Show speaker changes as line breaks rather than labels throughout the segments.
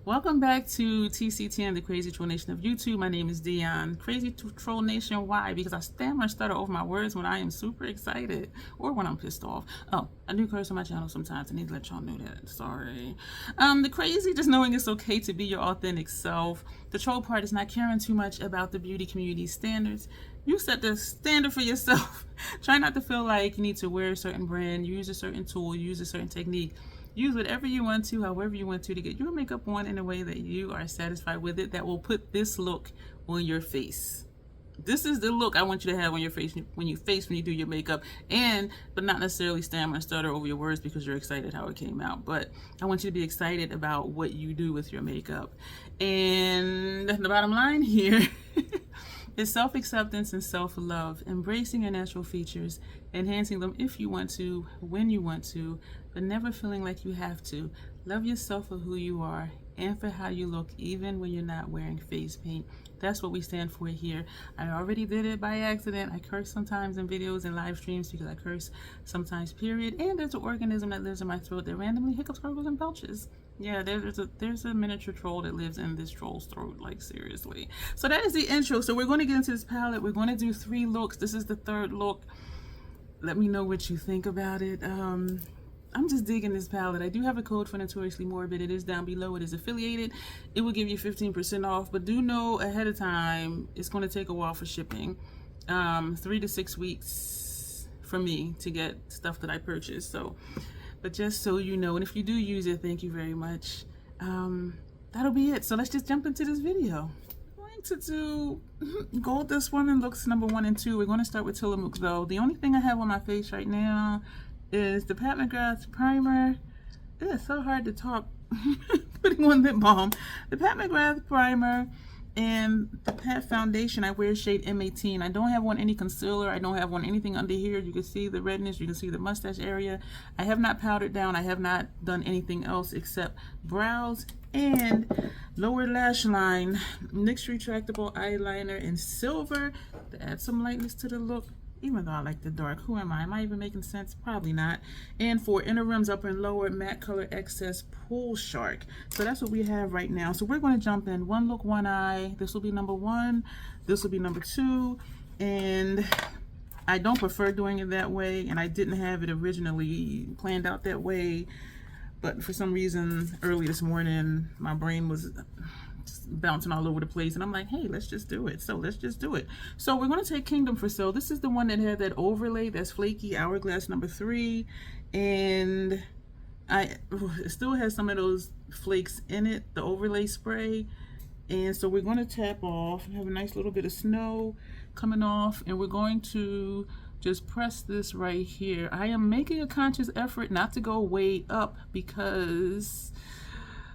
Welcome back to TCTN, the Crazy Troll Nation of YouTube. My name is Dion. Crazy Troll Nation, why? Because I stammer and stutter over my words when I am super excited or when I'm pissed off. Oh, I do curse on my channel sometimes. I need to let y'all know that. Sorry. The crazy, just knowing it's okay to be your authentic self. The troll part is not caring too much about the beauty community standards. You set the standard for yourself. Try not to feel like you need to wear a certain brand, use a certain tool, use a certain technique. Use whatever you want to, however you want to get your makeup on in a way that you are satisfied with it, that will put this look on your face. This is the look I want you to have on your face when you do your makeup, but not necessarily stammer and stutter over your words because you're excited how it came out. But I want you to be excited about what you do with your makeup. And the bottom line here is self-acceptance and self-love, embracing your natural features, enhancing them if you want to, when you want to, but never feeling like you have to. Love yourself for who you are and for how you look, even when you're not wearing face paint. That's what we stand for here. I already did it by accident. I curse sometimes in videos and live streams because I curse sometimes, period. And there's an organism that lives in my throat that randomly hiccups, gargles, and belches. Yeah, there's a miniature troll that lives in this troll's throat, like seriously. So that is the intro. So we're going to get into this palette. We're going to do 3 looks. This is the 3rd look. Let me know what you think about it. I'm just digging this palette. I do have a code for Notoriously Morbid. It is down below. It is affiliated. It will give you 15% off, but do know ahead of time it's going to take a while for shipping. 3 to 6 weeks for me to get stuff that I purchased. So, but just so you know, and if you do use it, thank you very much. That'll be it. So let's just jump into this video. I'm going to do Gold This Woman looks number 1 and 2. We're going to start with Tillamook though. The only thing I have on my face right now is the Pat McGrath primer. It's so hard to talk putting on lip balm. The Pat McGrath primer and the Pat foundation. I wear shade M18. I don't have on any concealer. I don't have on anything under here. You can see the redness. You can see the mustache area. I have not powdered down. I have not done anything else except brows and lower lash line. NYX retractable eyeliner in silver to add some lightness to the look. Even though I like the dark, who am I? Am I even making sense? Probably not. And for inner rims, upper and lower, matte color excess pool shark. So that's what we have right now. So we're going to jump in 1 look, 1 eye. This will be number 1. This will be number 2. And I don't prefer doing it that way. And I didn't have it originally planned out that way. But for some reason, early this morning, my brain was bouncing all over the place, and I'm like, hey, let's just do it. So let's just do it. So we're going to take Kingdom for Sale. This is the one that had that overlay that's flaky, hourglass number 3, and it still has some of those flakes in it, the overlay spray. And so we're going to tap off and have a nice little bit of snow coming off, and we're going to just press this right here. I am making a conscious effort not to go way up because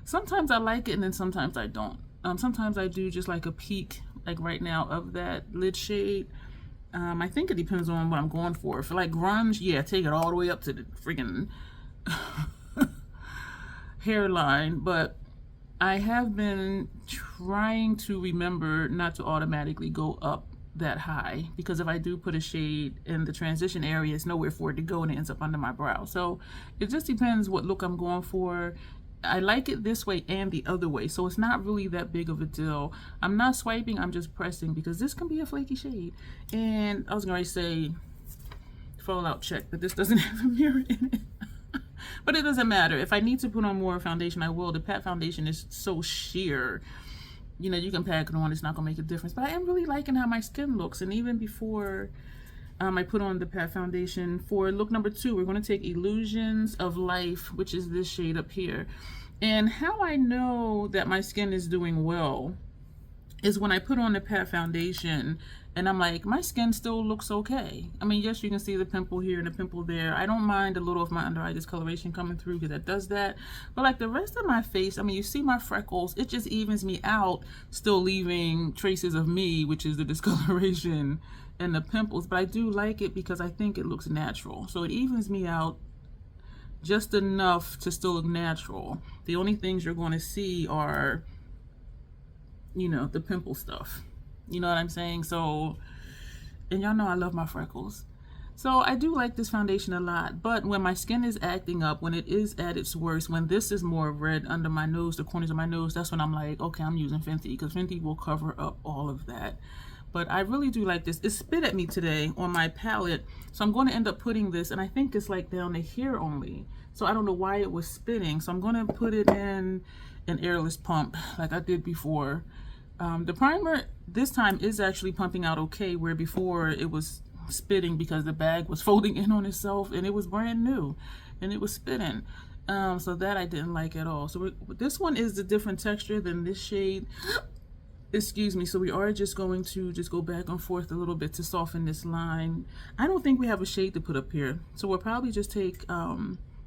sometimes I like it and then sometimes I don't. Sometimes I do just like a peak, like right now, of that lid shade. I think it depends on what I'm going for. For like grunge, yeah, take it all the way up to the freaking hairline. But I have been trying to remember not to automatically go up that high, because if I do put a shade in the transition area, it's nowhere for it to go and it ends up under my brow. So it just depends what look I'm going for. I like it this way and the other way, so it's not really that big of a deal. I'm not swiping, I'm just pressing, because this can be a flaky shade. And I was going to say fallout check, but this doesn't have a mirror in it. But it doesn't matter. If I need to put on more foundation, I will. The Pat foundation is so sheer. You know, you can pack it on, it's not going to make a difference. But I am really liking how my skin looks. And even before I put on the Pat foundation, for look number 2, we're going to take Illusions of Life, which is this shade up here. And how I know that my skin is doing well is when I put on the Pat foundation and I'm like, my skin still looks okay. I mean, yes, you can see the pimple here and the pimple there. I don't mind a little of my under eye discoloration coming through because that does that. But like the rest of my face, I mean, you see my freckles, it just evens me out, still leaving traces of me, which is the discoloration and the pimples. But I do like it because I think it looks natural. So it evens me out just enough to still look natural. The only things you're going to see are, you know, the pimple stuff. You know what I'm saying? So, and y'all know I love my freckles. So I do like this foundation a lot, but when my skin is acting up, when it is at its worst, when this is more red under my nose, the corners of my nose, that's when I'm like, okay, I'm using Fenty, because Fenty will cover up all of that. But I really do like this. It spit at me today on my palette, so I'm going to end up putting this, and I think it's like down to here only. So I don't know why it was spitting. So I'm going to put it in an airless pump like I did before. The primer this time is actually pumping out okay, where before it was spitting because the bag was folding in on itself and it was brand new and it was spitting. So that I didn't like at all. So this one is a different texture than this shade. Excuse me. So we are just going to just go back and forth a little bit to soften this line. I don't think we have a shade to put up here, so we'll probably just take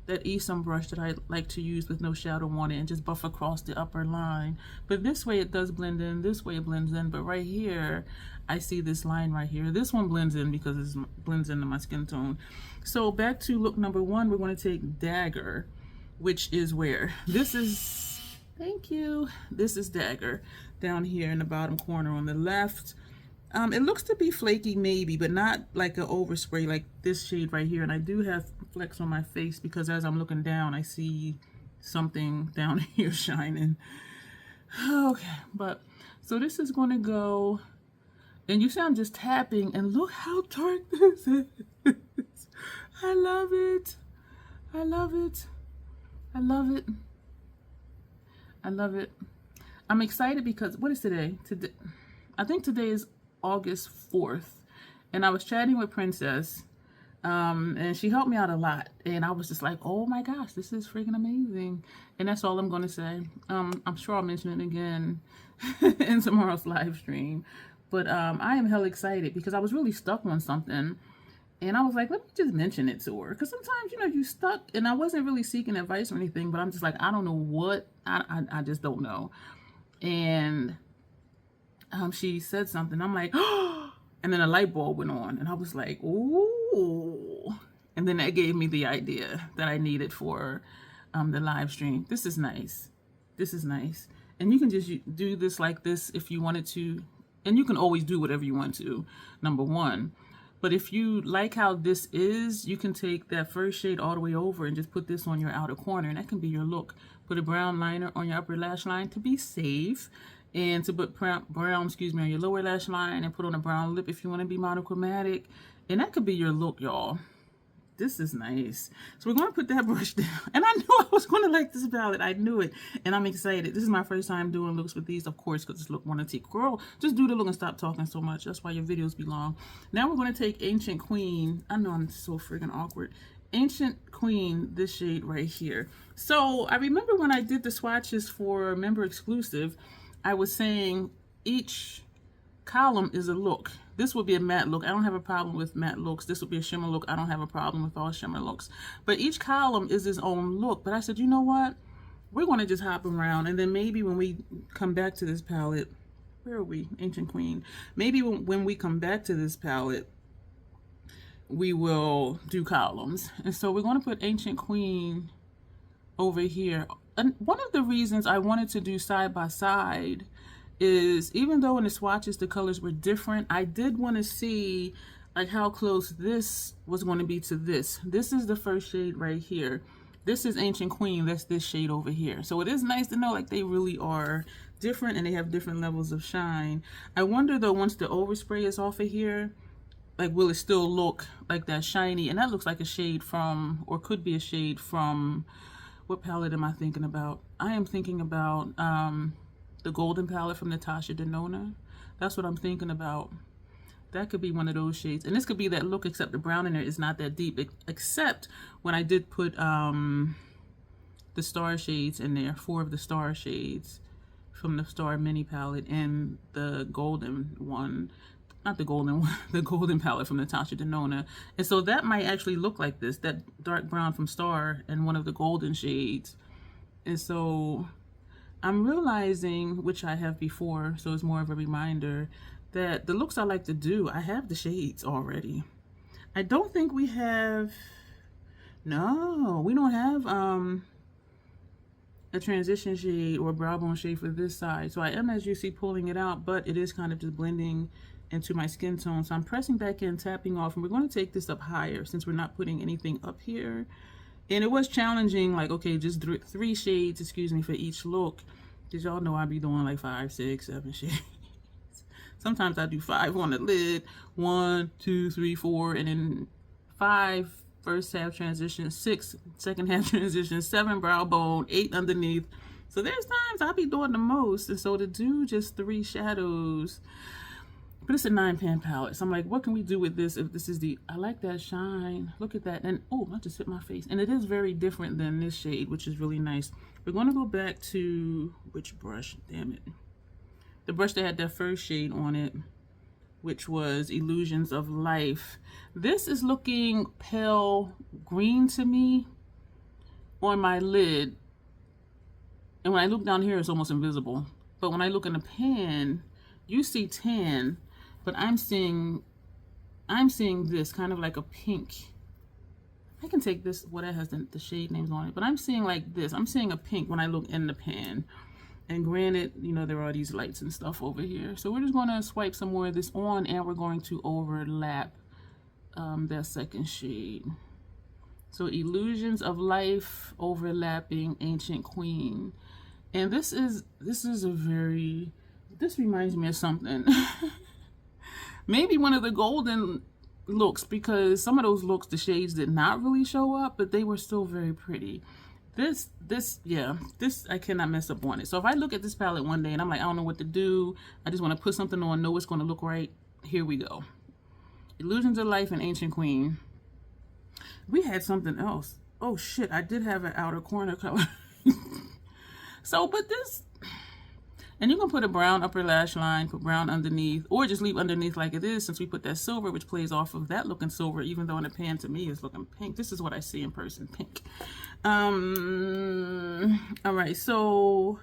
that Esom brush that I like to use with no shadow on it and just buff across the upper line. But this way it does blend in, this way it blends in, but right here I see this line right here. This one blends in because it blends into my skin tone. So back to look number one, we're going to take Dagger, which is where? This is, thank you, this is Dagger down here in the bottom corner on the left. It looks to be flaky maybe, but not like an overspray like this shade right here. And I do have flecks on my face because as I'm looking down, I see something down here shining. Okay, but so this is going to go, and you see I'm just tapping, and look how dark this is. I love it. I love it. I love it. I love it. I'm excited because, what is today? Today, I think today is August 4th, and I was chatting with Princess, and she helped me out a lot, and I was just like, oh my gosh, this is freaking amazing. And that's all I'm going to say. I'm sure I'll mention it again in tomorrow's live stream, but I am hell excited because I was really stuck on something, and I was like, let me just mention it to her, because sometimes, you know, you stuck, and I wasn't really seeking advice or anything, but I'm just like, I don't know what, I just don't know. And she said something. I'm like, oh, and then a light bulb went on, and I was like, ooh. And then that gave me the idea that I needed for the live stream. This is nice. This is nice. And you can just do this like this if you wanted to. And you can always do whatever you want to, number one. But if you like how this is, you can take that first shade all the way over and just put this on your outer corner, and that can be your look. Put a brown liner on your upper lash line to be safe, and to put brown, excuse me, on your lower lash line, and put on a brown lip if you want to be monochromatic. And that could be your look, y'all. This is nice. So we're going to put that brush down. And I knew I was going to like this palette. I knew it. And I'm excited. This is my first time doing looks with these, of course, because it's look one and take. Girl, just do the look and stop talking so much. That's why your videos be long. Now we're going to take Ancient Queen. I know I'm so freaking awkward. Ancient Queen, this shade right here. So I remember when I did the swatches for member exclusive, I was saying each column is a look. This would be a matte look. I don't have a problem with matte looks. This would be a shimmer look. I don't have a problem with all shimmer looks. But each column is its own look. But I said, you know what? We're going to just hop around. And then maybe when we come back to this palette, where are we? Ancient Queen. Maybe when we come back to this palette, we will do columns. And so we're going to put Ancient Queen over here. And one of the reasons I wanted to do side by side is, even though in the swatches the colors were different, I did want to see like how close this was going to be to this. This is the first shade right here. This is Ancient Queen. That's this shade over here. So it is nice to know like they really are different and they have different levels of shine. I wonder though, once the overspray is off of here, like will it still look like that shiny? And that looks like a shade from, or could be a shade from, what palette am I thinking about? I am thinking about the Golden palette from Natasha Denona. That's what I'm thinking about. That could be one of those shades. And this could be that look, except the brown in there is not that deep, except when I did put the star shades in there, 4 of the star shades from the Star Mini palette, and the golden one, not the golden one, the Golden palette from Natasha Denona. And so that might actually look like this, that dark brown from Star and one of the golden shades. And so I'm realizing, which I have before, so it's more of a reminder, that the looks I like to do, I have the shades already. I don't think we have, no, we don't have a transition shade or brow bone shade for this side. So I am, as you see, pulling it out, but it is kind of just blending into my skin tone. So I'm pressing back in, tapping off, and we're going to take this up higher since we're not putting anything up here. And it was challenging, like, okay, just three shades, excuse me, for each look. Because y'all know I be doing like 5, 6, 7 shades. Sometimes I do 5 on the lid, 1, 2, 3, 4, and then 5 first half transition, 6 second half transition, 7 brow bone, 8 underneath. So there's times I'll be doing the most. And so to do just 3 shadows, but it's a 9-pan palette. So I'm like, what can we do with this if this is the, I like that shine. Look at that. And oh, I just hit my face. And it is very different than this shade, which is really nice. We're going to go back to, which brush? Damn it. The brush that had that first shade on it, which was Illusions of Life. This is looking pale green to me on my lid. And when I look down here, it's almost invisible. But when I look in the pan, you see tan, but I'm seeing this kind of like a pink. I can take this, well, that has the shade names on it, but I'm seeing like this. I'm seeing a pink when I look in the pan. And granted, you know, there are these lights and stuff over here. So we're just going to swipe some more of this on, and we're going to overlap that second shade. So Illusions of Life, overlapping Ancient Queen. And this reminds me of something. Maybe one of the golden looks, because some of those looks, the shades did not really show up, but they were still very pretty. This I cannot mess up on it. So if I look at this palette one day and I'm like, I don't know what to do, I just want to put something on, know it's going to look right, here we go. Illusions of Life and Ancient Queen. We had something else. Oh shit, I did have an outer corner color. So, but this, and you can put a brown upper lash line, put brown underneath, or just leave underneath like it is, since we put that silver, which plays off of that looking silver, even though in the pan to me is looking pink. This is what I see in person, pink. All right, so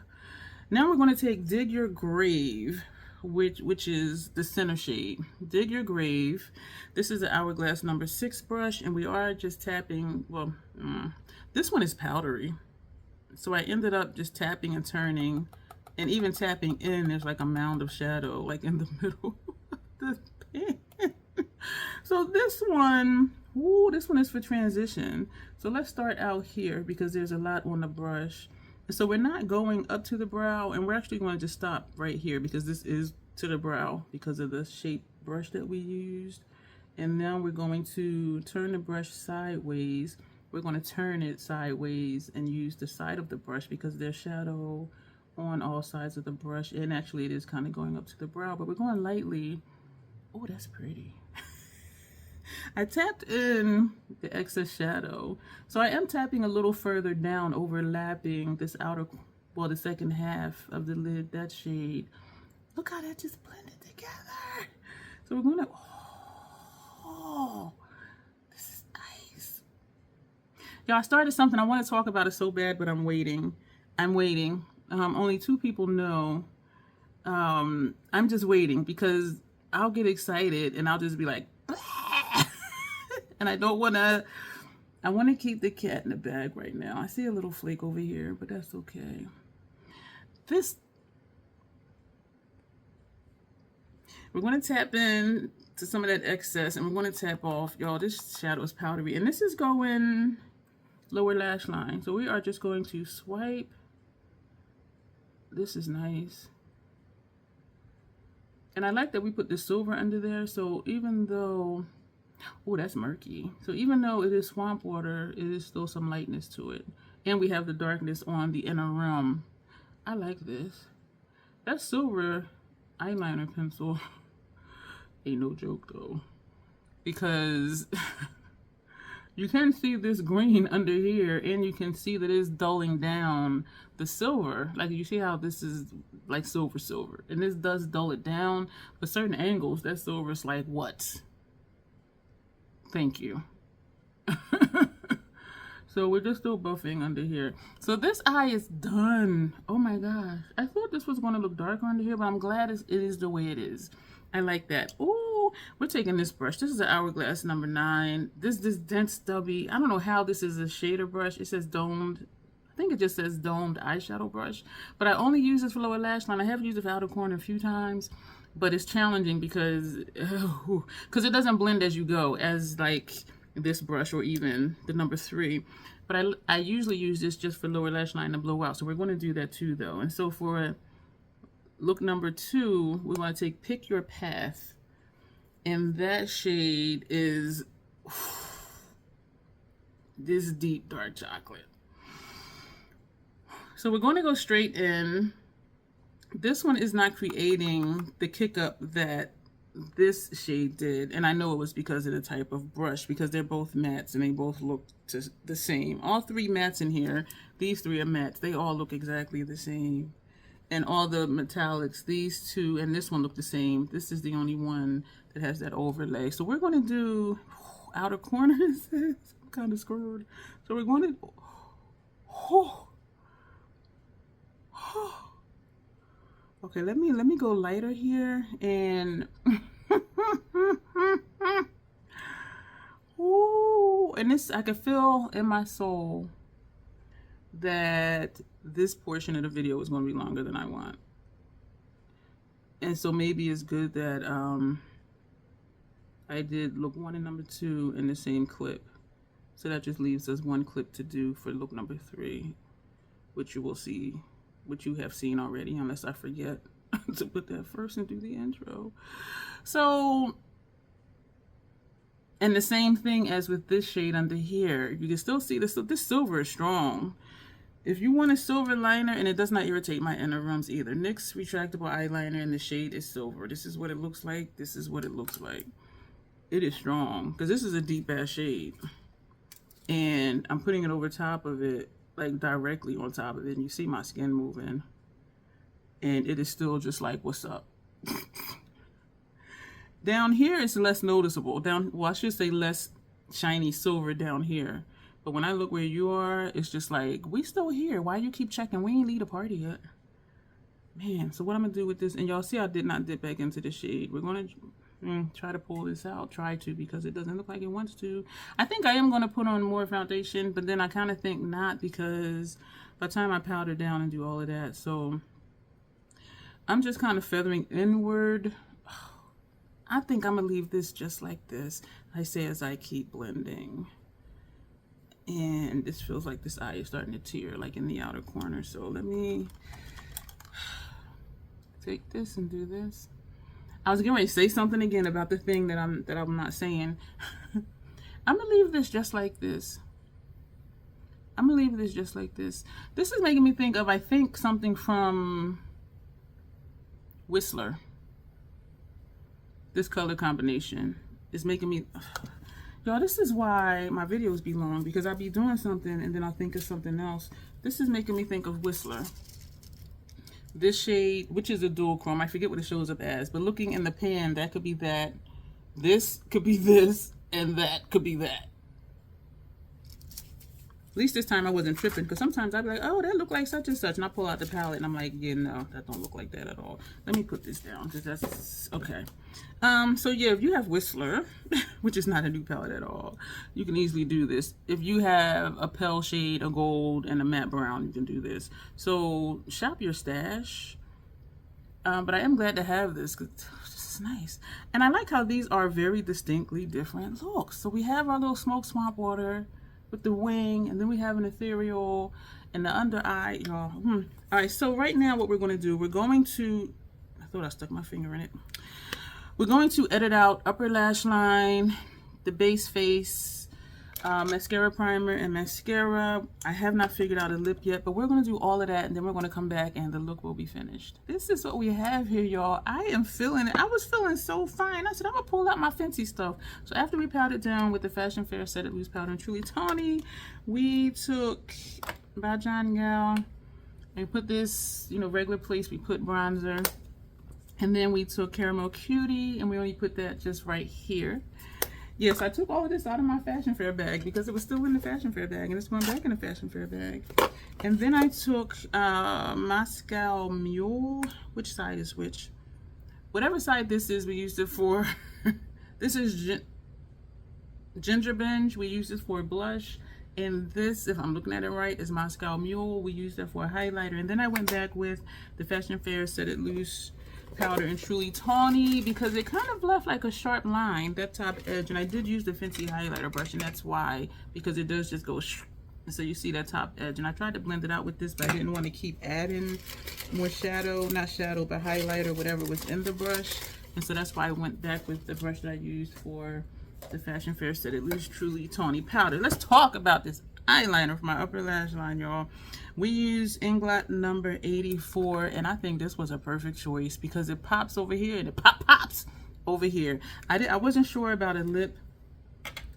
now we're going to take Dig Your Grave, which is the center shade. Dig Your Grave. This is the Hourglass number 6 brush, and we are just tapping, well, this one is powdery. So I ended up just tapping and turning, and even tapping in, there's like a mound of shadow, like in the middle of the pan. So this one, ooh, this one is for transition. So let's start out here because there's a lot on the brush. And so we're not going up to the brow, and we're actually going to just stop right here because this is to the brow because of the shape brush that we used. And now we're going to turn the brush sideways. We're going to turn it sideways and use the side of the brush because there's shadow on all sides of the brush, and actually it is kind of going up to the brow, but we're going lightly. Oh, that's pretty. I tapped in the excess shadow, so I am tapping a little further down, overlapping this outer, well, the second half of the lid, that shade. Look how that just blended together. So we're going to, oh, this is nice. Y'all, I started something, I want to talk about it so bad, but I'm waiting. Only 2 people know. I'm just waiting because I'll get excited and I'll just be like, and I don't want to, I want to keep the cat in the bag right now. I see a little flake over here, but that's okay. We're going to tap in to some of that excess, and we're going to tap off, y'all, this shadow is powdery, and this is going lower lash line. So we are just going to swipe. This is nice. And I like that we put the silver under there. So even though, oh, that's murky. So even though it is swamp water, it is still some lightness to it. And we have the darkness on the inner rim. I like this. That silver eyeliner pencil ain't no joke though. Because you can see this green under here, and you can see that it's dulling down the silver. Like you see how this is like silver, and this does dull it down. But certain angles, that silver is like, what? Thank you. So we're just still buffing under here. So this eye is done. Oh my gosh. I thought this was going to look darker under here, but I'm glad it is the way it is. I like that. Ooh, we're taking this brush. This is an Hourglass number 9. This dense stubby. I don't know how this is a shader brush. It says domed. I think it just says domed eyeshadow brush. But I only use this for lower lash line. I have used it for outer corner a few times. but it's challenging because it doesn't blend as you go, as like this brush or even the number 3. But I usually use this just for lower lash line and blowout. So we're going to do that too, though. And so for look number 2, we want to take Pick Your Path. And that shade is this deep dark chocolate. So we're going to go straight in. This one is not creating the kick up that this shade did, and I know it was because of the type of brush, because they're both mattes and they both look the same. All 3 mattes in here, these 3 are mattes, they all look exactly the same. And all the metallics, these 2 and this one look the same. This is the only one that has that overlay. So we're going to do outer corners. I'm kind of screwed. So we're going to okay, let me go lighter here, and ooh, and this, I can feel in my soul that this portion of the video is going to be longer than I want. And so maybe it's good that I did look 1 and number 2 in the same clip. So that just leaves us 1 clip to do for look number 3, which you will see, which you have seen already, unless I forget to put that first and do the intro. So, and the same thing as with this shade under here, you can still see this silver is strong. If you want a silver liner, and it does not irritate my inner rums either, NYX retractable eyeliner, and the shade is silver. This is what it looks like. This is what it looks like. It is strong, because this is a deep ass shade, and I'm putting it over top of it, like directly on top of it, and you see my skin moving, and it is still just like, what's up? Down here it's less noticeable. Well, I should say less shiny silver down here. But when I look where you are, it's just like, we still here. Why you keep checking? We ain't leave the party yet. Man, so what I'm gonna do with this, and y'all see I did not dip back into the shade. We're gonna try to pull this out, because it doesn't look like it wants to. I think I am gonna put on more foundation, but then I kind of think not, because by the time I powder down and do all of that, so I'm just kind of feathering inward. I think I'm gonna leave this just like this, I say, as I keep blending. And this feels like this eye is starting to tear, like in the outer corner. So let me take this and do this. I was getting ready to say something again about the thing that I'm not saying. I'm gonna leave this just like this. I'm gonna leave this just like this. This is making me think of, I think, something from Whistler. This color combination is making me, y'all, this is why my videos be long, because I'll be doing something and then I'll think of something else. This is making me think of Whistler. This shade, which is a dual chrome, I forget what it shows up as, but looking in the pan, that could be that, this could be this, and that could be that. At least this time I wasn't tripping, because sometimes I'd be like, oh, that look like such and such, and I pull out the palette and I'm like, yeah, no, that don't look like that at all. Let me put this down, because that's okay. So yeah, if you have Whistler, which is not a new palette at all, you can easily do this. If you have a pale shade, a gold, and a matte brown, you can do this. So shop your stash. But I am glad to have this, because this is nice. And I like how these are very distinctly different looks. So we have our little Smoke Swamp Water with the wing, and then we have an ethereal and the under eye, y'all. All right, so right now what we're going to do, we're going to, I thought I stuck my finger in it. We're going to edit out upper lash line, the base face, mascara primer, and mascara. I have not figured out a lip yet, but we're going to do all of that, and then we're going to come back and the look will be finished. This is what we have here, y'all. I am feeling it. I was feeling so fine. I said, I'm going to pull out my fancy stuff. So after we powdered down with the Fashion Fair Set It Loose Powder and Truly Tawny, we took by John Gal and put this, you know, regular place. We put bronzer. And then we took Caramel Cutie, and we only put that just right here. Yes, I took all of this out of my Fashion Fair bag because it was still in the Fashion Fair bag, and it's going back in the Fashion Fair bag. And then I took Moscow Mule. Which side is which? Whatever side this is, we used it for. This is Ginger Binge. We used it for blush. And this, if I'm looking at it right, is Moscow Mule. We used that for a highlighter. And then I went back with the Fashion Fair Set It Loose powder in Truly Tawny because it kind of left like a sharp line, that top edge. And I did use the Fenty highlighter brush, and that's why, because it does just go so you see that top edge. And I tried to blend it out with this, but I didn't want to keep adding more shadow, not shadow, but highlighter, whatever was in the brush. And so that's why I went back with the brush that I used for the Fashion Fair Set It Loose Truly Tawny powder. Let's talk about this eyeliner for my upper lash line, y'all. We use Inglot number 84, and I think this was a perfect choice because it pops over here and it pops over here. I wasn't sure about a lip.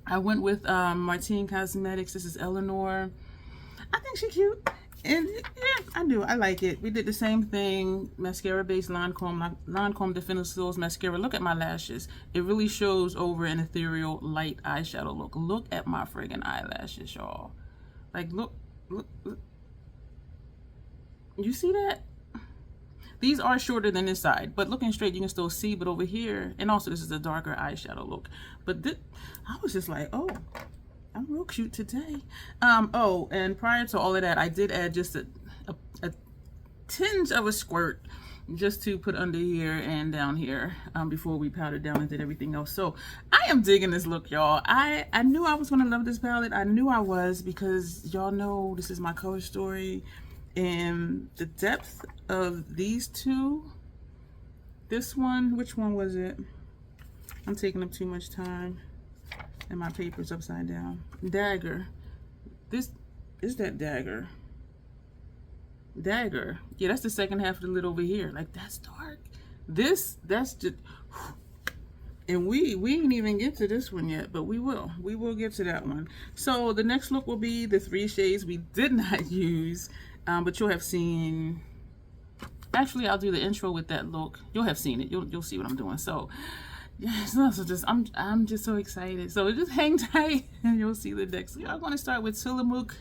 I went with Martine Cosmetics. This is Eleanor. I think she's cute. And yeah, I do. I like it. We did the same thing. Mascara based Lancome Definitive mascara. Look at my lashes. It really shows over an ethereal light eyeshadow look. Look at my friggin' eyelashes, y'all. Like, look. You see that? These are shorter than this side, but looking straight, you can still see. But over here, and also this is a darker eyeshadow look. But this, I was just like, oh, I'm real cute today. Oh, and prior to all of that, I did add just a tinge of a squirt just to put under here and down here before we powdered down and did everything else. So I am digging this look, y'all. I knew I was going to love this palette. I knew I was, because y'all know this is my color story. And the depth of these two, this one, which one was it? I'm taking up too much time. And my paper's upside down. Dagger. This is that dagger. Dagger. Yeah, that's the second half of the lid over here. Like, that's dark. This, that's just... And we ain't even get to this one yet, but we will. We will get to that one. So the next look will be the 3 shades we did not use, but you'll have seen... Actually, I'll do the intro with that look. You'll have seen it. You'll see what I'm doing. So... yeah, so just I'm just so excited. So just hang tight and you'll see the next. We are going to start with Tillamook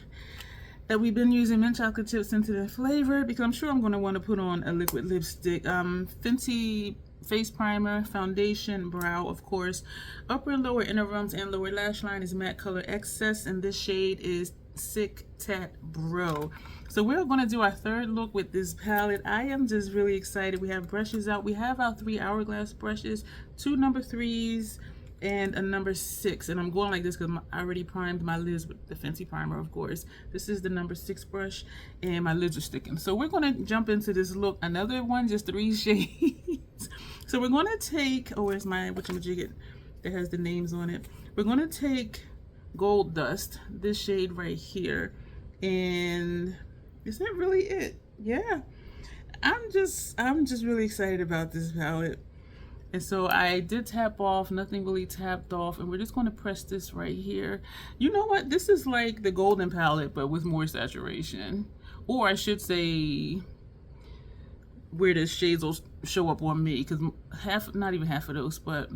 that we've been using, mint chocolate chip scented flavor, because I'm sure I'm going to want to put on a liquid lipstick. Fenty face primer, foundation, brow, of course. Upper and lower inner rums and lower lash line is matte color excess, and this shade is Sick Tat Bro. So we're going to do our third look with this palette. I am just really excited. We have brushes out. We have our 3 hourglass brushes, 2 number 3s, and a number 6. And I'm going like this because I already primed my lids with the Fenty primer, of course. This is the number 6 brush, and my lids are sticking. So we're going to jump into this look. Another one, just 3 shades. So we're going to take, oh, where's my whatchamajigget that has the names on it? We're going to take Gold Dust, this shade right here, and is that really it? Yeah, I'm just really excited about this palette. And so I did tap off, nothing really tapped off, and we're just going to press this right here. You know what, this is like the golden palette but with more saturation, or I should say where the shades will show up on me, because not even half of those, but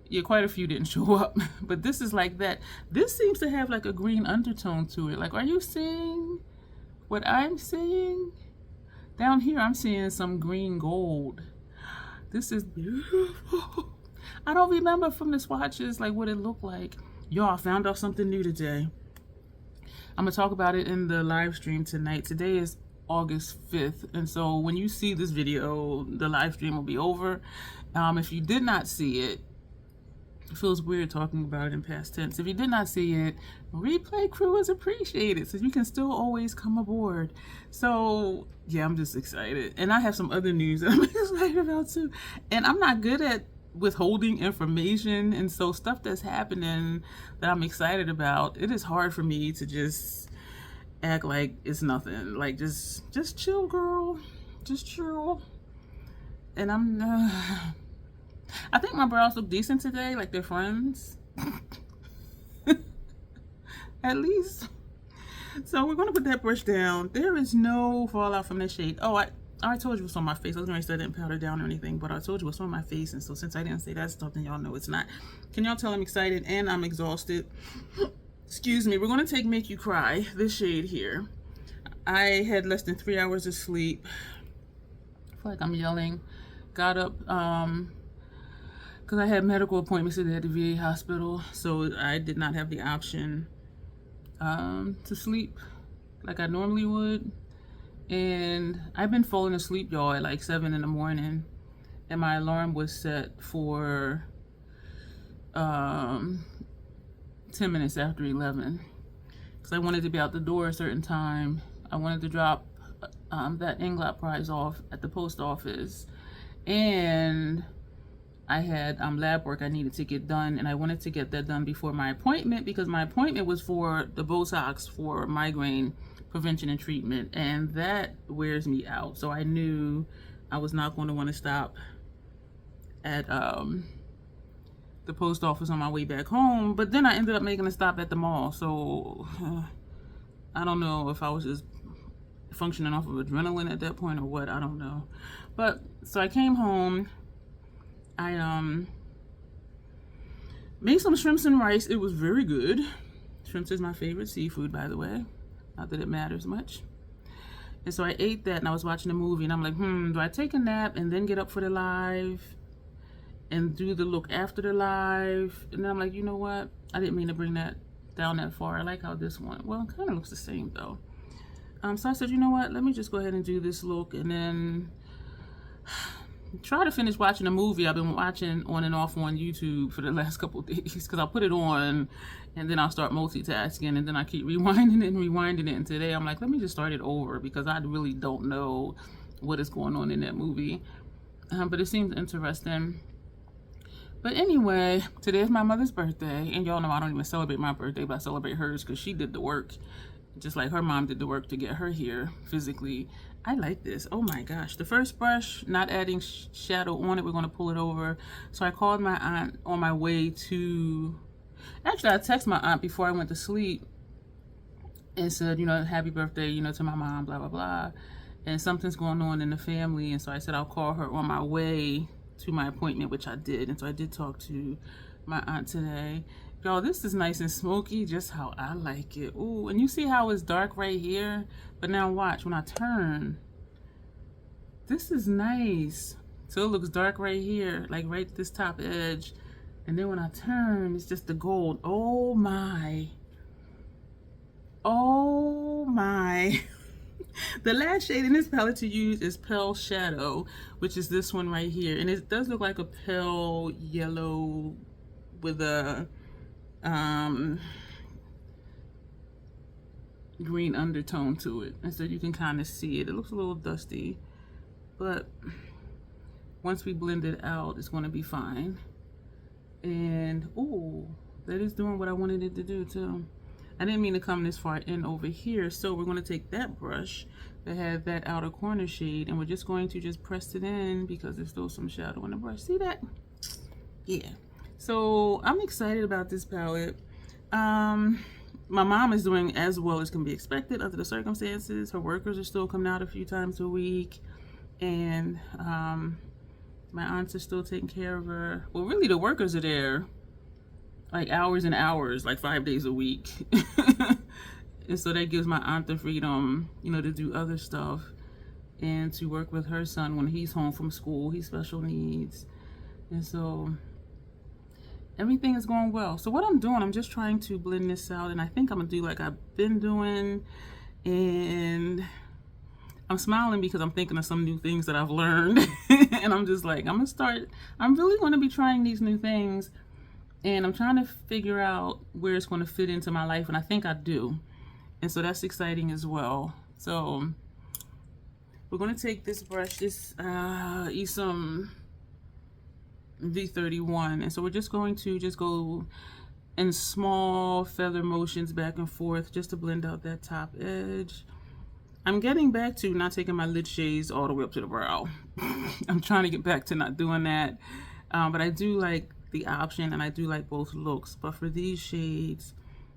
yeah, quite a few didn't show up. But this is like that. This seems to have like a green undertone to it. Like, are you seeing what I'm seeing? Down here, I'm seeing some green gold. This is beautiful. I don't remember from the swatches like what it looked like. Y'all, I found out something new today. I'm gonna talk about it in the live stream tonight. Today is August 5th, and so when you see this video, the live stream will be over. If you did not see it, it feels weird talking about it in past tense. If you did not see it, replay crew is appreciated, so you can still always come aboard. So yeah, I'm just excited, and I have some other news that I'm excited about too. And I'm not good at withholding information, and so stuff that's happening that I'm excited about, it is hard for me to just act like it's nothing. Like, just chill, girl, just chill. And I think my brows look decent today, like they're friends. At least. So we're going to put that brush down. There is no fallout from this shade. Oh, I told you what's on my face. I was going to say I didn't powder down or anything, but I told you what's on my face. And so since I didn't say that stuff, then y'all know it's not. Can y'all tell I'm excited and I'm exhausted? Excuse me. We're going to take Make You Cry, this shade here. I had less than 3 hours of sleep. I feel like I'm yelling. Got up, because I had medical appointments today at the VA hospital, so I did not have the option to sleep like I normally would. And I've been falling asleep, y'all, at like 7 in the morning. And my alarm was set for 10 minutes after 11. Because I wanted to be out the door a certain time. I wanted to drop that NGLOT prize off at the post office. And I had lab work I needed to get done. And I wanted to get that done before my appointment, because my appointment was for the Botox for migraine prevention and treatment, and that wears me out. So I knew I was not going to want to stop at the post office on my way back home. But then I ended up making a stop at the mall. So I don't know if I was just functioning off of adrenaline at that point or what. I don't know. But so I came home. I made some shrimps and rice. It was very good. Shrimps is my favorite seafood, by the way. Not that it matters much. And so I ate that, and I was watching a movie, and I'm like, do I take a nap and then get up for the live and do the look after the live? And then I'm like, you know what? I didn't mean to bring that down that far. I like how this one, well, it kind of looks the same though. So I said, you know what? Let me just go ahead and do this look, and then try to finish watching a movie I've been watching on and off on YouTube for the last couple of days, because I'll put it on and then I'll start multitasking, and then I keep rewinding it, and today I'm like, let me just start it over, because I really don't know what is going on in that movie, but it seems interesting. But anyway, today is my mother's birthday, and y'all know I don't even celebrate my birthday, but I celebrate hers because she did the work, just like her mom did the work to get her here physically. I like this. Oh my gosh. The first brush, not adding shadow on it. We're going to pull it over. So I called my aunt on my way to... Actually, I texted my aunt before I went to sleep and said, you know, happy birthday, you know, to my mom, blah, blah, blah. And something's going on in the family. And so I said I'll call her on my way to my appointment, which I did. And so I did talk to my aunt today. Y'all, this is nice and smoky, just how I like it. Ooh, and you see how it's dark right here? But now watch, when I turn, this is nice. So it looks dark right here, like right this top edge. And then when I turn, it's just the gold. Oh my. Oh my. The last shade in this palette to use is Pale Shadow, which is this one right here. And it does look like a pale yellow with a green undertone to it, and so you can kind of see it. It looks a little dusty, but once we blend it out, it's going to be fine. And oh, that is doing what I wanted it to do too. I didn't mean to come this far in over here, so we're going to take that brush that had that outer corner shade, and we're just going to just press it in because there's still some shadow in the brush. See that? Yeah. So I'm excited about this palette. My mom is doing as well as can be expected under the circumstances. Her workers are still coming out a few times a week, and my aunts are still taking care of her. Well, really the workers are there like hours and hours, like 5 days a week. And so that gives my aunt the freedom, you know, to do other stuff and to work with her son when he's home from school. He's special needs. And so everything is going well. So what I'm doing, I'm just trying to blend this out, and I think I'm gonna do like I've been doing, and I'm smiling because I'm thinking of some new things that I've learned. And I'm just like, I'm really gonna be trying these new things, and I'm trying to figure out where it's gonna fit into my life, and I think I do. And so that's exciting as well. So we're gonna take this brush, this Esom V31, and so we're just going to just go in small feather motions back and forth just to blend out that top edge. I'm getting back to not taking my lid shades all the way up to the brow. I'm trying to get back to not doing that, but I do like the option, and I do like both looks. But for these shades,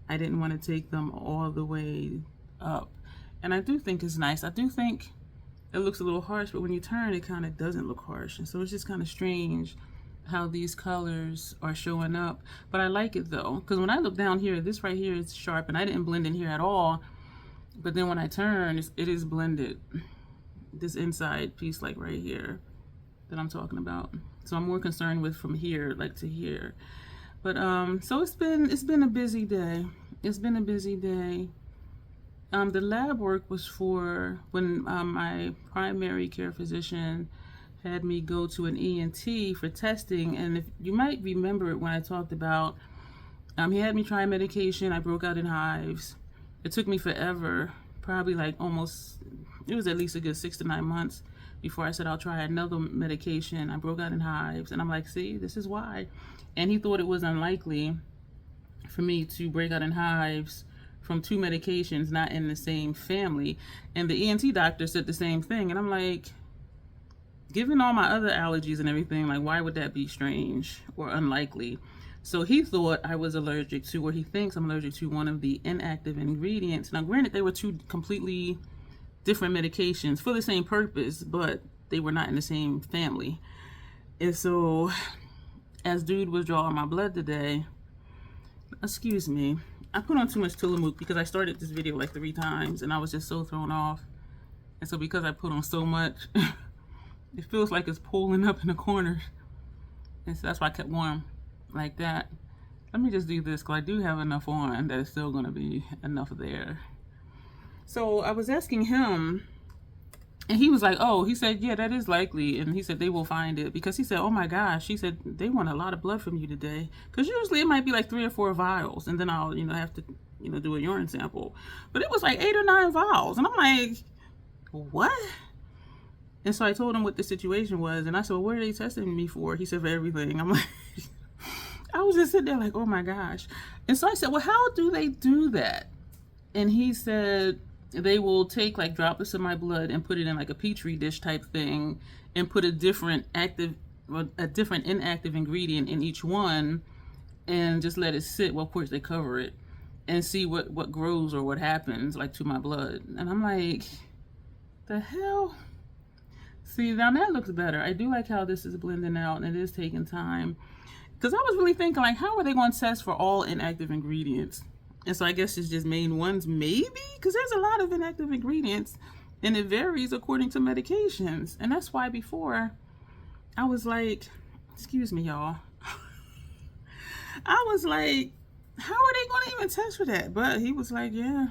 I didn't want to take them all the way up, and I do think it's nice. I do think it looks a little harsh, but when you turn, it kind of doesn't look harsh, and so it's just kind of strange how these colors are showing up. But I like it though, because when I look down here, this right here is sharp, and I didn't blend in here at all. But then when I turn, it is blended. This inside piece, like right here, that I'm talking about. So I'm more concerned with from here, like to here. But so it's been a busy day. It's been a busy day. The lab work was for when my primary care physician had me go to an ENT for testing, and if you might remember it when I talked about, he had me try medication. I broke out in hives. It took me forever, probably like it was at least a good 6 to 9 months before I said I'll try another medication. I broke out in hives, and I'm like, see, this is why. And he thought it was unlikely for me to break out in hives from 2 medications not in the same family. And the ENT doctor said the same thing. And I'm like, given all my other allergies and everything, like, why would that be strange or unlikely? So he thought I was allergic to, or he thinks I'm allergic to, one of the inactive ingredients. Now, granted, they were 2 completely different medications for the same purpose, but they were not in the same family. And so, as dude was drawing my blood today, excuse me, I put on too much Tillamook because I started this video like 3 times and I was just so thrown off. And so because I put on so much, it feels like it's pulling up in the corners. And so that's why I kept warm like that. Let me just do this because I do have enough on that it's still going to be enough there. So I was asking him, and he was like, oh, he said, yeah, that is likely. And he said they will find it, because he said, oh my gosh, he said they want a lot of blood from you today. Because usually it might be like 3 or 4 vials, and then I'll, have to, do a urine sample. But it was like 8 or 9 vials. And I'm like, what? And so I told him what the situation was. And I said, well, what are they testing me for? He said, for everything. I'm like, I was just sitting there like, oh my gosh. And so I said, well, how do they do that? And he said, they will take like droplets of my blood and put it in like a petri dish type thing and put a different inactive ingredient in each one and just let it sit. Well, of course they cover it and see what grows or what happens like to my blood. And I'm like, the hell? See, now that looks better. I do like how this is blending out, and it is taking time, because I was really thinking like, how are they going to test for all inactive ingredients? And so I guess it's just main ones, maybe, because there's a lot of inactive ingredients and it varies according to medications. And that's why before I was like, excuse me, y'all. I was like, how are they going to even test for that? But he was like, yeah.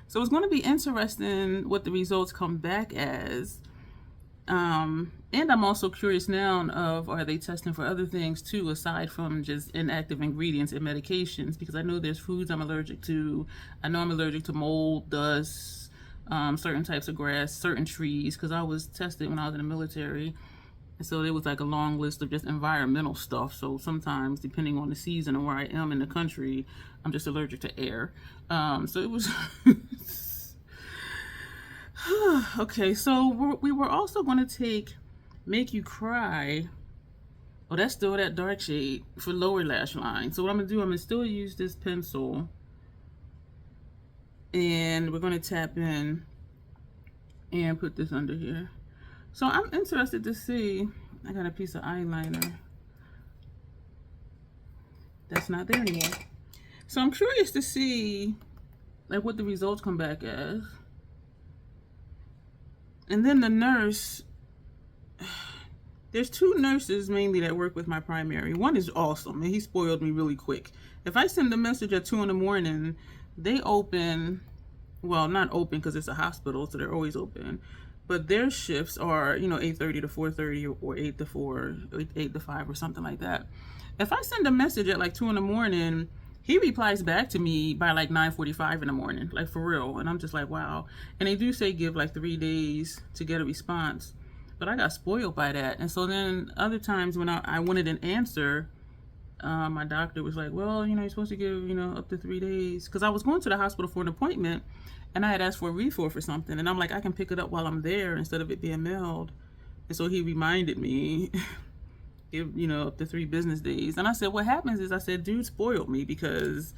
So it's going to be interesting what the results come back as. And I'm also curious now of, are they testing for other things too, aside from just inactive ingredients and medications? Because I know there's foods I'm allergic to. I know I'm allergic to mold, dust, certain types of grass, certain trees, because I was tested when I was in the military. And so there was like a long list of just environmental stuff. So sometimes, depending on the season and where I am in the country, I'm just allergic to air. So it was... Okay, so we were also going to Make You Cry. Oh, that's still that dark shade for lower lash line. So what I'm going to do, I'm going to still use this pencil. And we're going to tap in and put this under here. So I'm interested to see, I got a piece of eyeliner. That's not there anymore. So I'm curious to see like what the results come back as. And then the nurse, there's 2 nurses mainly that work with my primary. One is awesome, and he spoiled me really quick. If I send a message at 2 in the morning, they open, well, not open because it's a hospital, so they're always open. But their shifts are, 8:30 to 4:30 or 8 to 4, 8 to 5 or something like that. If I send a message at like 2 in the morning, he replies back to me by like 9:45 in the morning, like for real. And I'm just like, wow. And they do say give like 3 days to get a response. But I got spoiled by that. And so then other times when I wanted an answer, my doctor was like, well, you're supposed to give, up to 3 days. Because I was going to the hospital for an appointment and I had asked for a refill for something. And I'm like, I can pick it up while I'm there instead of it being mailed. And so he reminded me, give, up to 3 business days. And I said, what happens is, I said, dude spoiled me because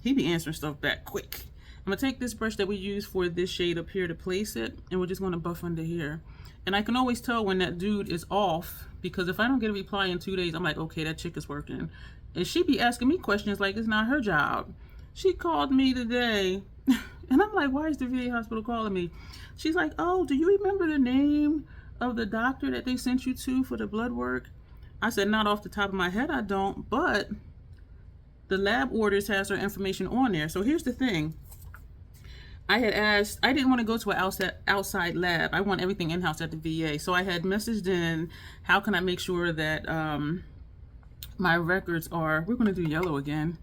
he be answering stuff back quick. I'm going to take this brush that we use for this shade up here to place it, and we're just going to buff under here. And I can always tell when that dude is off, because if I don't get a reply in 2 days, I'm like, okay, that chick is working. And she be asking me questions like it's not her job. She called me today, and I'm like, why is the VA hospital calling me? She's like, oh, do you remember the name of the doctor that they sent you to for the blood work? I said, not off the top of my head, I don't, but the lab orders has her information on there. So here's the thing. I had asked, I didn't want to go to an outside lab. I want everything in-house at the VA. So I had messaged in, how can I make sure that my records are, we're going to do yellow again.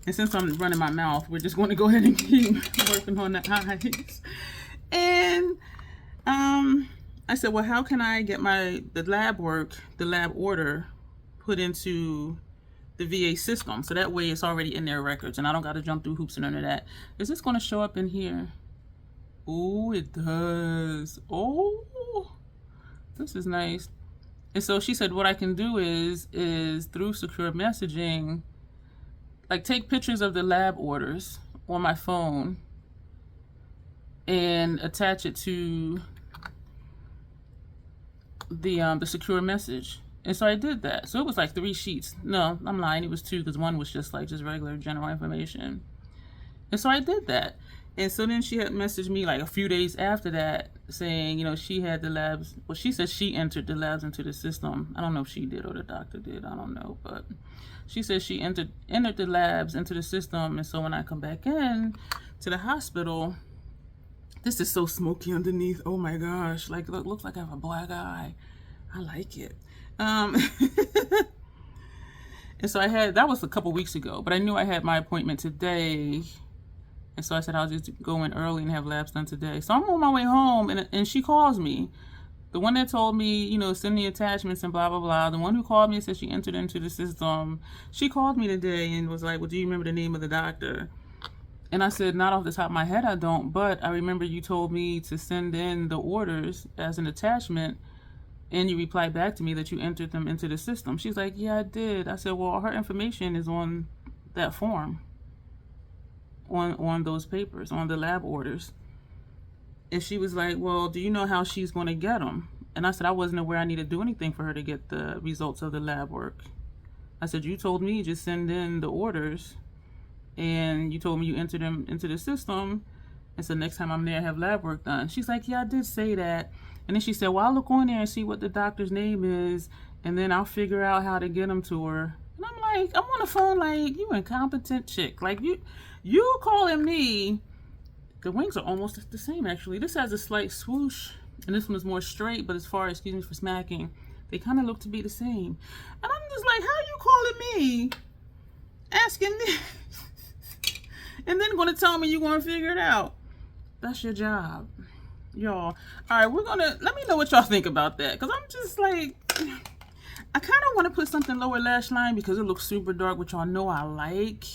And since I'm running my mouth, we're just going to go ahead and keep working on the eyes. And I said, well, how can I get the lab order put into the VA system, so that way it's already in their records and I don't got to jump through hoops and none of that. Is this going to show up in here? Oh, it does. Oh, this is nice. And so she said what I can do is through secure messaging, like take pictures of the lab orders on my phone and attach it to the secure message. And so I did that. So it was like 3 sheets. No, I'm lying. It was 2 because one was just regular general information. And so I did that. And so then she had messaged me like a few days after that saying, you know, she had the labs. Well, she said she entered the labs into the system. I don't know if she did or the doctor did. I don't know. But she said she entered the labs into the system. And so when I come back in to the hospital, this is so smoky underneath. Oh my gosh. Like, look, looks like I have a black eye. I like it. And so that was a couple weeks ago, but I knew I had my appointment today. And so I said, I'll just go in early and have labs done today. So I'm on my way home and she calls me. The one that told me, you know, send the attachments and blah, blah, blah. The one who called me and said she entered into the system. She called me today and was like, well, do you remember the name of the doctor? And I said, not off the top of my head, I don't, but I remember you told me to send in the orders as an attachment. And you replied back to me that you entered them into the system. She's like, yeah, I did. I said, well, her information is on that form, on those papers, on the lab orders. And she was like, well, do you know how she's going to get them? And I said, I wasn't aware I needed to do anything for her to get the results of the lab work. I said, you told me just send in the orders. And you told me you entered them into the system. And so next time I'm there, I have lab work done. She's like, yeah, I did say that. And then she said, well, I'll look on there and see what the doctor's name is, and then I'll figure out how to get them to her. And I'm like, I'm on the phone like, you incompetent chick. Like, you calling me. The wings are almost the same, actually. This has a slight swoosh, and this one is more straight, but as far as, excuse me for smacking, they kind of look to be the same. And I'm just like, how are you calling me, asking me, and then going to tell me you're going to figure it out? That's your job. Y'all, all right, let me know what y'all think about that, because I'm just like, I kind of want to put something lower lash line because it looks super dark, which y'all know I like.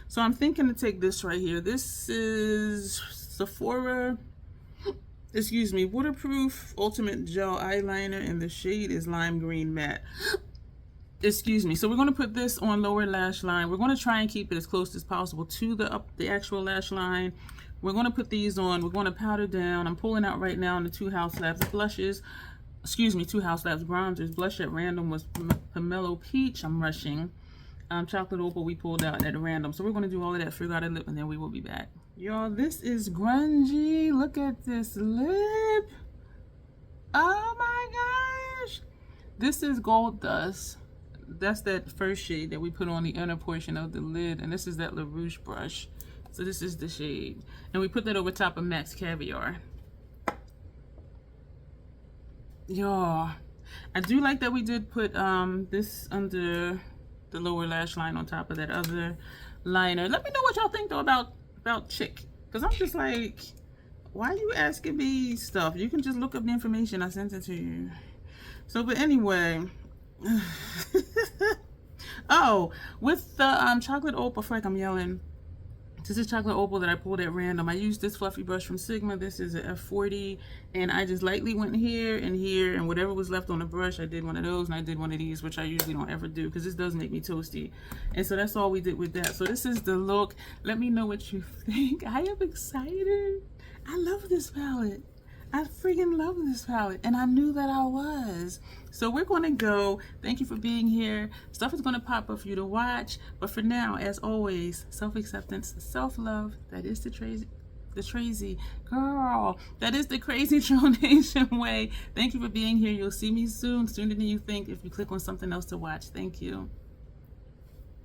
So I'm thinking to take this right here. This is Sephora, Waterproof Ultimate Gel Eyeliner, and the shade is Lime Green Matte. Excuse me. So we're going to put this on lower lash line. We're going to try and keep it as close as possible to the actual lash line. We're going to put these on. We're going to powder down. I'm pulling out right now in the 2 House Labs blushes. 2 House Labs bronzers. Blush at random was Pomelo Peach. I'm rushing. Chocolate Opal we pulled out at random. So we're going to do all of that, figure out a lip, and then we will be back. Y'all, this is grungy. Look at this lip. Oh my gosh. This is Gold Dust. That's that first shade that we put on the inner portion of the lid. And this is that LaRouche brush. So this is the shade. And we put that over top of Max Caviar. Y'all, I do like that we did put this under the lower lash line on top of that other liner. Let me know what y'all think though about Chick. Because I'm just like, why are you asking me stuff? You can just look up the information. I sent it to you. So, but anyway. Oh, with the chocolate opal, I feel like I'm yelling. This is chocolate opal that I pulled at random. I used this fluffy brush from Sigma. This is a F40, and I just lightly went here, and whatever was left on the brush, I did one of those, and I did one of these, which I usually don't ever do because this does make me toasty. And so that's all we did with that. So this is the look. Let me know what you think. I am excited. I love this palette. I freaking love this palette, and I knew that I was. So we're going to go. Thank you for being here. Stuff is going to pop up for you to watch. But for now, as always, self-acceptance, self-love. That is the crazy girl. That is the crazy Troll Nation way. Thank you for being here. You'll see me soon, sooner than you think, if you click on something else to watch. Thank you.